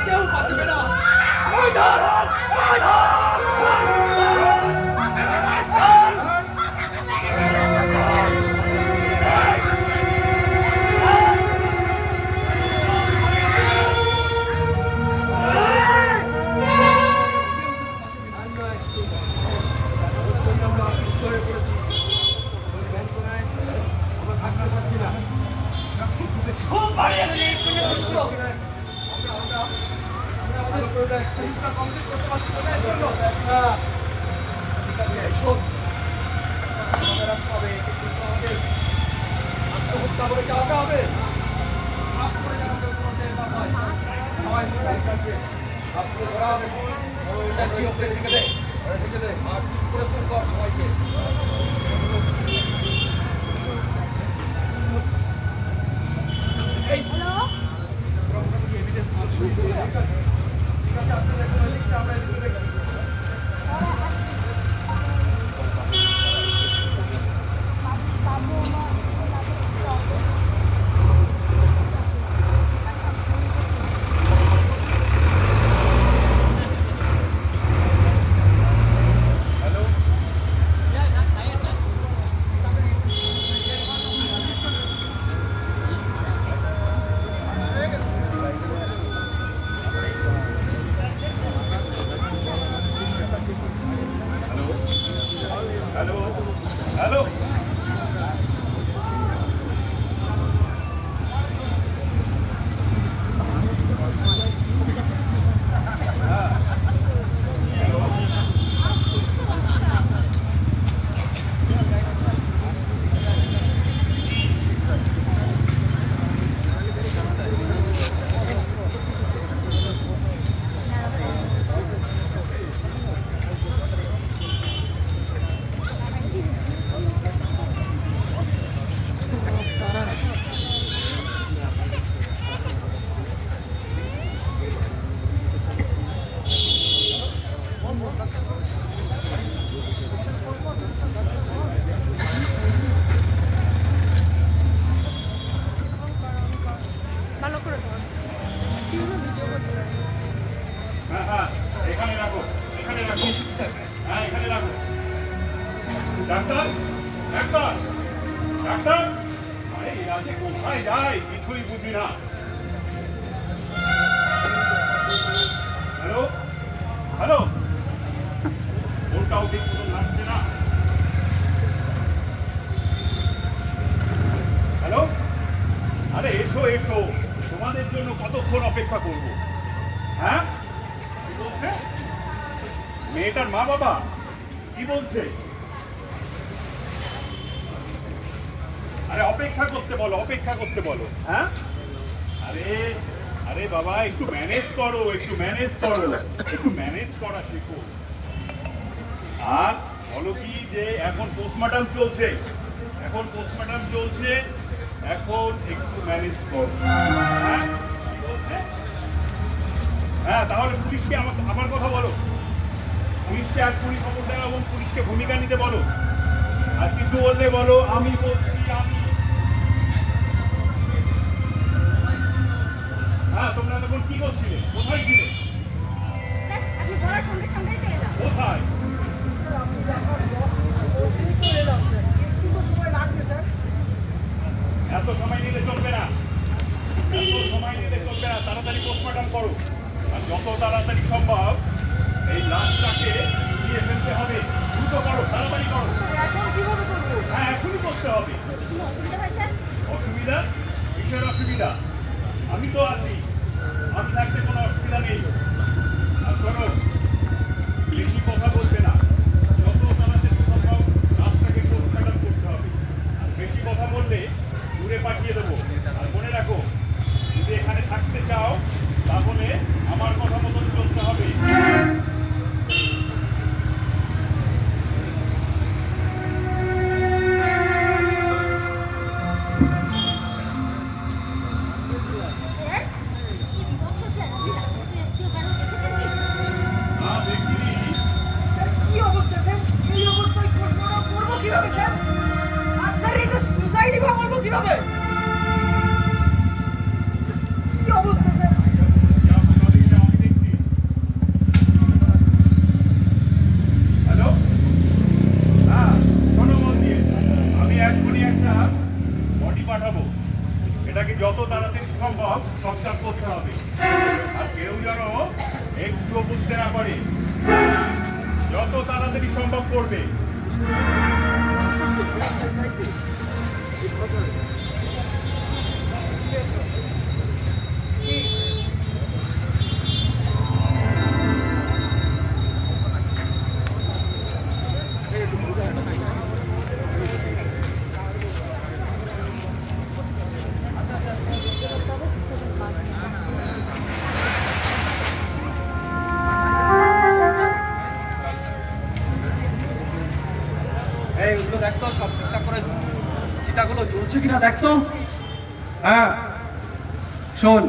কেউ বাঁচবে না। আত্মহত্যা করে চালাতে হবে। সবাইকে ডাক্তার ডাক্তার ডাক্তার আরে আজকে কোথায় যায় কিছুই বুঝি না। হ্যালো হ্যালো ওটাও ঠিক মতো লাগছে না। হ্যালো আরে এসো এসো তোমাদের জন্য কতক্ষণ অপেক্ষা করবো। হ্যাঁ কি বলছে মেয়েটার মা বাবা কি বলছে? আরে অপেক্ষা করতে বলো। হ্যাঁ আরে আরে বাবা একটু ম্যানেজ করা শেখো। আর বলো কি যে এখন পোস্টমর্টম চলছে এখন একটু ম্যানেজ করো। হ্যাঁ কি বলছে? হ্যাঁ তাহলে পুলিশকে আমার কথা বলো, পুলিশকে এখনই খবর দাও এবং পুলিশকে ভূমিকা নিতে বলো। আর কিছু বললে বলো আমি বলছি আমি। হ্যাঁ তোমরা তখন কি করছিলে? কোথায় ছিলে? কোথায়? এত সময় নিলে চলবে না, তাড়াতাড়ি পোস্টমর্টম করো। আর যত তাড়াতাড়ি সম্ভব এই লাশটাকে নিয়ে ফেলতে হবে। দ্রুত করো, তাড়াতাড়ি করো। হ্যাঁ এখনই করতে হবে। অসুবিধা? কিসের অসুবিধা? আমি তো আছি, আমি থাকতে কোনো অসুবিধা নেই। আর শোনো বেশি কথা বলবে না, যত তাড়াতাড়ি সম্ভব লাশটাকে পোস্টমর্টম করতে হবে। আর বেশি কথা বললে দূরে পাঠিয়ে দেবো। আর মনে রাখো যদি এখানে থাকতে চাও তাহলে আমার কথা মতন চলতে হবে। সম্ভব সবটা করতে হবে। আর কেউ যেন একটুও বুঝতে না পারে, যত তাড়াতাড়ি সম্ভব করবে। দেখতো সব ঠিকঠাক করে চিতাগুলো জ্বলছে কিনা দেখতো। হ্যাঁ শোন,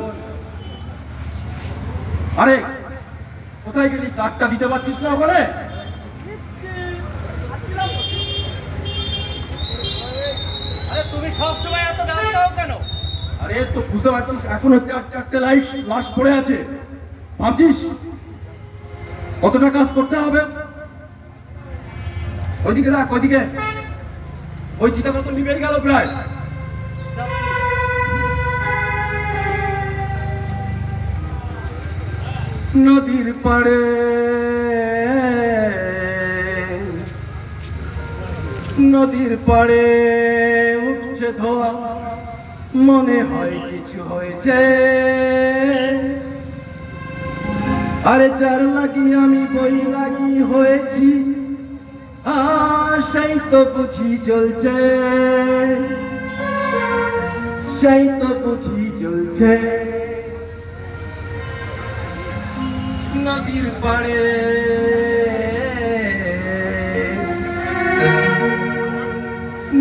আরে কোথায় গেলি? কাঠটা দিতে পারছিস না ওখানে? আরে তুমি সবসময় এত ব্যস্ত কেন? আরে তো বুঝতে পারছিস এখনো চারটে লাশ পড়ে আছে। ভাবছিস কতটা কাজ করতে হবে? ওইদিকে দেখ, ওইদিকে ওই চিতাটা তো নিভে গেল প্রায়। নদীর পাড়ে উঠছে ধোয়া, মনে হয় কিছু হয়েছে। আরে যার লাগি আমি বৈরাগী হয়েছি, সেই তো বুঝি জ্বলছে, সেই তো বুঝি জ্বলছে।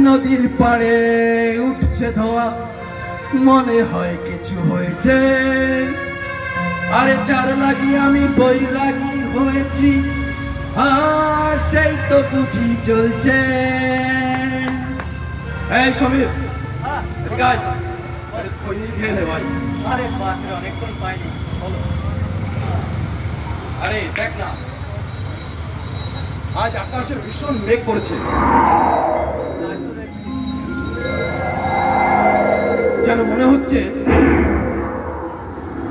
নদীর পাড়ে উঠছে ধোয়া, মনে হয় কিছু হয়েছে। আরে যার লাগি আমি বৈরাগী হয়েছি, সেই তো বুঝি চলছে। এই সমীর, আরে দেখ না, আজ আকাশের ভীষণ মেঘ করেছে, যেন মনে হচ্ছে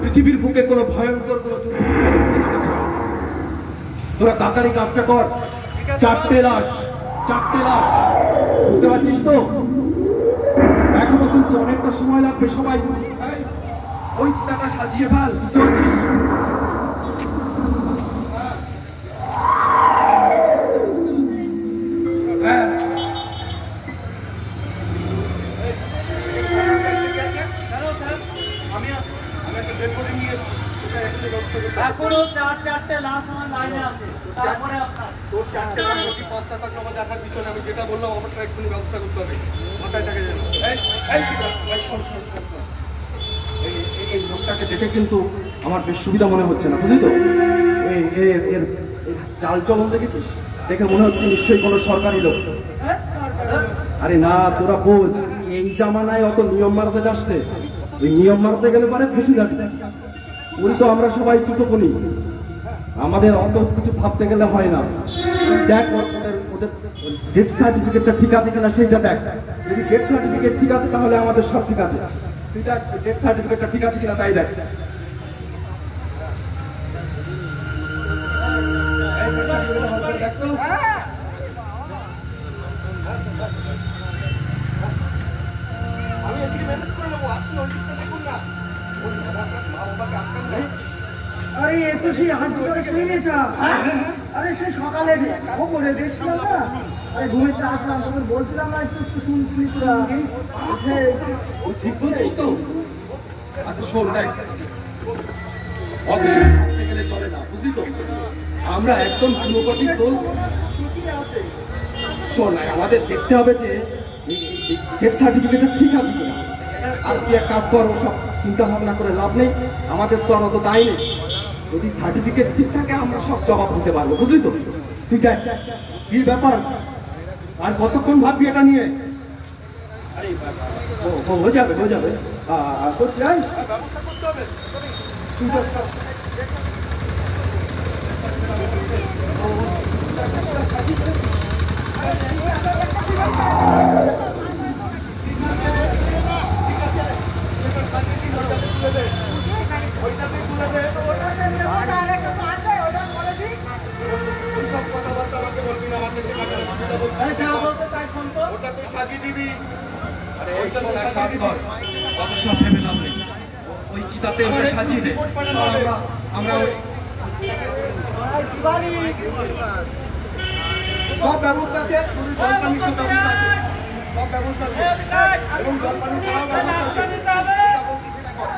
পৃথিবীর বুকে কোনো ভয়ঙ্কর কোনো দুর্ঘটনা। তোরা তাড়াতাড়ি কাজটা কর। চারটে লাশ, বুঝতে পারছিস তো? এখনো কিন্তু অনেকটা সময় লাগবে। সবাই ওই চিতাটা সাজিয়ে ফেল, বুঝতে পারছিস? হ্যাঁ এখনো চারটে লাশ আমার লাইনে আছে। তারপরে আপনার তোর চারটে লাখ কি পাঁচটা টাকা আমার দেখার বিষয় না। আমি যেটা বললাম আমারটা এক্ষুনি ব্যবস্থা করতে হবে। মাথায় টাকা যেন এই লোকটাকে দেখে কিন্তু আমার বেশ সুবিধা মনে হচ্ছে না, বুঝলি তো? এর চাল চলন দেখেছিস? দেখে মনে হচ্ছে নিশ্চয়ই কোনো সরকারি লোক। আরে না, তোরা বোঝ, এই জামানায় অত নিয়ম মারাতে যাচ্ছে। ওই নিয়ম মারাতে গেলে পরে ফেসে যাবি। ওই তো আমরা সবাই চুটোপুনি, আমাদের অত কিছু ভাবতে গেলে হয় না। দেখ ওদের ডেথ সার্টিফিকেটটা ঠিক আছে কিনা সেইটা দেখ। যদি ডেথ সার্টিফিকেট ঠিক আছে তাহলে আমাদের সব ঠিক আছে। তুই দেখ ডেথ সার্টিফিকেটটা ঠিক আছে কিনা তাই দেখ। আমি এদিকে ম্যানেজ করে নেবো, আপনি ওইদিকটা দেখুন না। আরে এ তো সেই হাত ধরে শুনেটা। আরে সে সকালে খবরে দেখছিলাম না। আরে ঘুমিতে আসলাম, তখন বলছিলাম না একটু একটু শুনছিলি তোরা। ঠিক বলছিস তো? আচ্ছা শোন, দেখ ভাবতে গেলে চলে না, বুঝলি তো? আমরা একদম চুনোকটি দোল। শোন, আমাদের দেখতে হবে যে ডেথ সার্টিফিকেটটা ঠিক আছে কিনা। আর তুই এক কাজ কর, সব চিন্তা ভাবনা করে লাভ নেই, আমাদের তো আর অত দায় নেই। যদি সার্টিফিকেট ঠিক থাকে আমরা সব জবাব দিতে পারবো, বুঝলি তো? তুই দেখ কি ব্যাপার, আর কতক্ষণ ভাববি এটা নিয়ে? আরে হয়ে যাবে করছি। ব্যবস্থা করতে হবে। টাকা সাজিয়ে দিন, ওইটাতে তুলে দে, ওইটাতে তুলে দে। ওইসব কথাবার্তা আমাকে বলবি না, আমাকে শেখাবে না। যেটা বলছি আরে যা বলতে চাই ফোন তো। ওটা তুই সাজিয়ে দিবি। আরে এই ওইটাতে শোন, এক সাজিয়ে কাজ দিবি। কর, অত সব ভেবে লাভ নেই। ওই চিতাতে ওটা সাজিয়ে দে। আমরা সব ব্যবস্থা আছে, তোদের জল পানি সব ব্যবস্থা আছে, সব ব্যবস্থা আছে এবং জল পানি খাওয়ার ব্যবস্থা আছে। যেটা বলছি সেটা কর।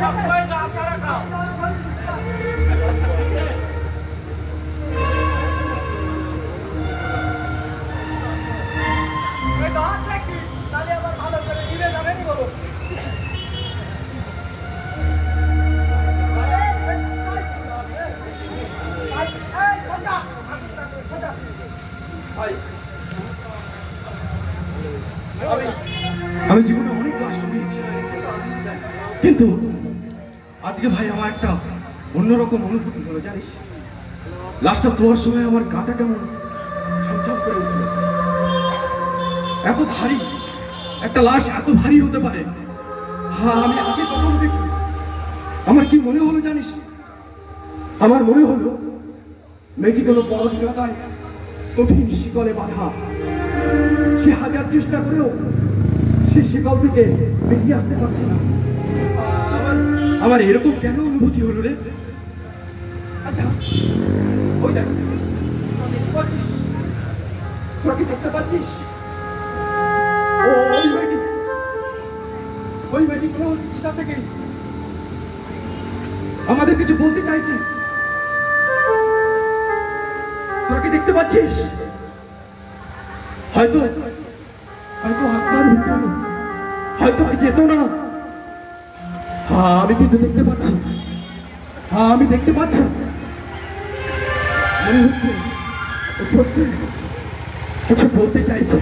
সবসময় গা ছাড়া খাও। তাহলে আবার ভালো করে ঘিরে যাবেনি বলো। আমি জীবনে অনেক ক্লাস পেয়েছি, কিন্তু আজকে ভাই আমার একটা অন্যরকম অনুভূতি হলো জানিস। লাশটা তোলার সময় আমার গাটা কেমন ছমছম করে উঠল। এত ভারী একটা লাশ এত ভারী হতে পারে, হ্যাঁ আমি আগে কখনো দেখিনি। আমার কি মনে হলো জানিস, আমার মনে হলো মেয়েটি কোনো পরহীনতায় কঠিন শিকলে বাঁধা। সে হাজার চেষ্টা করেও সে শিকল থেকে বেরিয়ে আসতে পারছে না। আমার এরকম কেন অনুভূতি হলো রে? আচ্ছা ওই দেখ, দেখতে পাচ্ছিস? তোরা কি দেখতে পাচ্ছিস? ওই মেয়েটি মনে হচ্ছে চিতা থেকে আমাদের কিছু বলতে চাইছে। তোরা কি দেখতে পাচ্ছিস? হয়তো আত্মার ভিতরে হয়তো কি চেতনা। হ্যাঁ আমি কিন্তু দেখতে পাচ্ছি, হ্যাঁ আমি দেখতে পাচ্ছি। মনে হচ্ছে ও সত্যি কিছু বলতে চাইছে,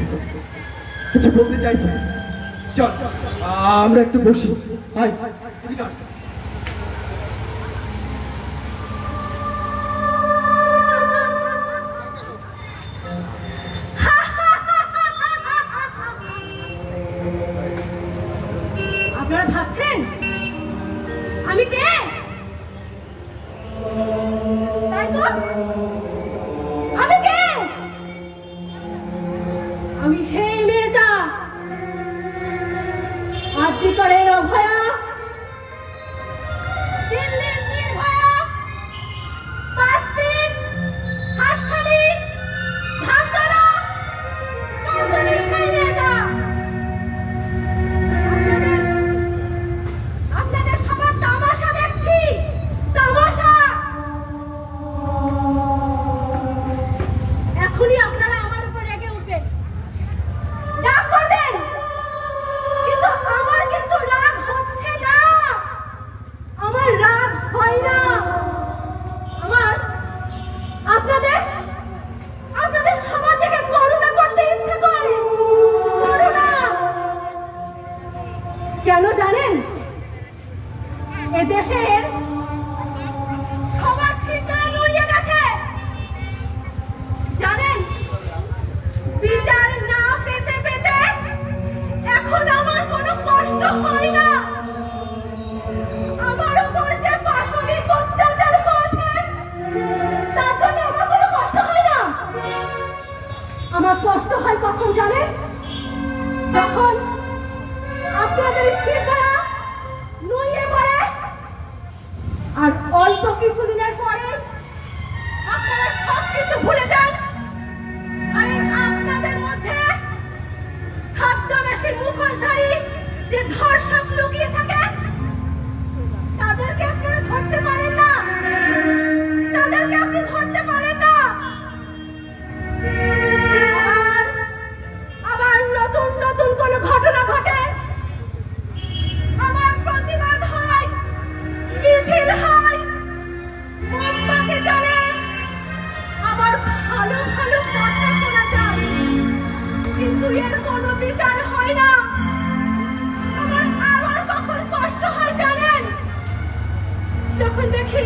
কিছু বলতে চাইছে। চল আমরা একটু বসি। হাই আপনারা ভাবছেন আমি কে? তাই তো, আমি কে? আমি সেই মেয়েটা, আরজি করে অভয়া, দিল্লির নির্ভয়া, পাঁচদিন, হাঁসখালি, ধানতলা, কালদরের সেই মেয়েটা। আপনাদের সবার তামাশা দেখছি, তামাশা। এখনই আপনারা আমার উপর রেগে উঠবেন, রাগ করবেন, কিন্তু আমার কিন্তু রাগ হচ্ছে না, আমার রাগ হয় না। আমার আপনাদের সবার থেকে করুণা করতে ইচ্ছে করে, করুণা। কেন জানেন? এদেশের সবার শিরদাঁড়া নুয়ে গেছে। জানেন, বিচার না পেতে পেতে এখন আমার কোনো কষ্ট হয় না। আমার উপর যে পাশবিক অত্যাচার হয়েছে তার জন্য আমার কোনো কষ্ট হয় না। আমার কষ্ট হয় কখন জানেন? যখন আপনাদের শিরদাঁড়া নুয়ে পড়ে আর অল্প কিছুদিনের পরে আপনারা সবকিছু ভুলে যান। আরে আপনাদের মধ্যে ছদ্মবেশী মুখোশধারী যে ধর্ষক লুকিয়ে থাকে তাদেরকে আপনারা ধরতে পারেন না, তাদেরকে আপনি ধরতে পারেন না। আবার নতুন নতুন কোন ঘটনা ঘটে, আবার যখন দেখি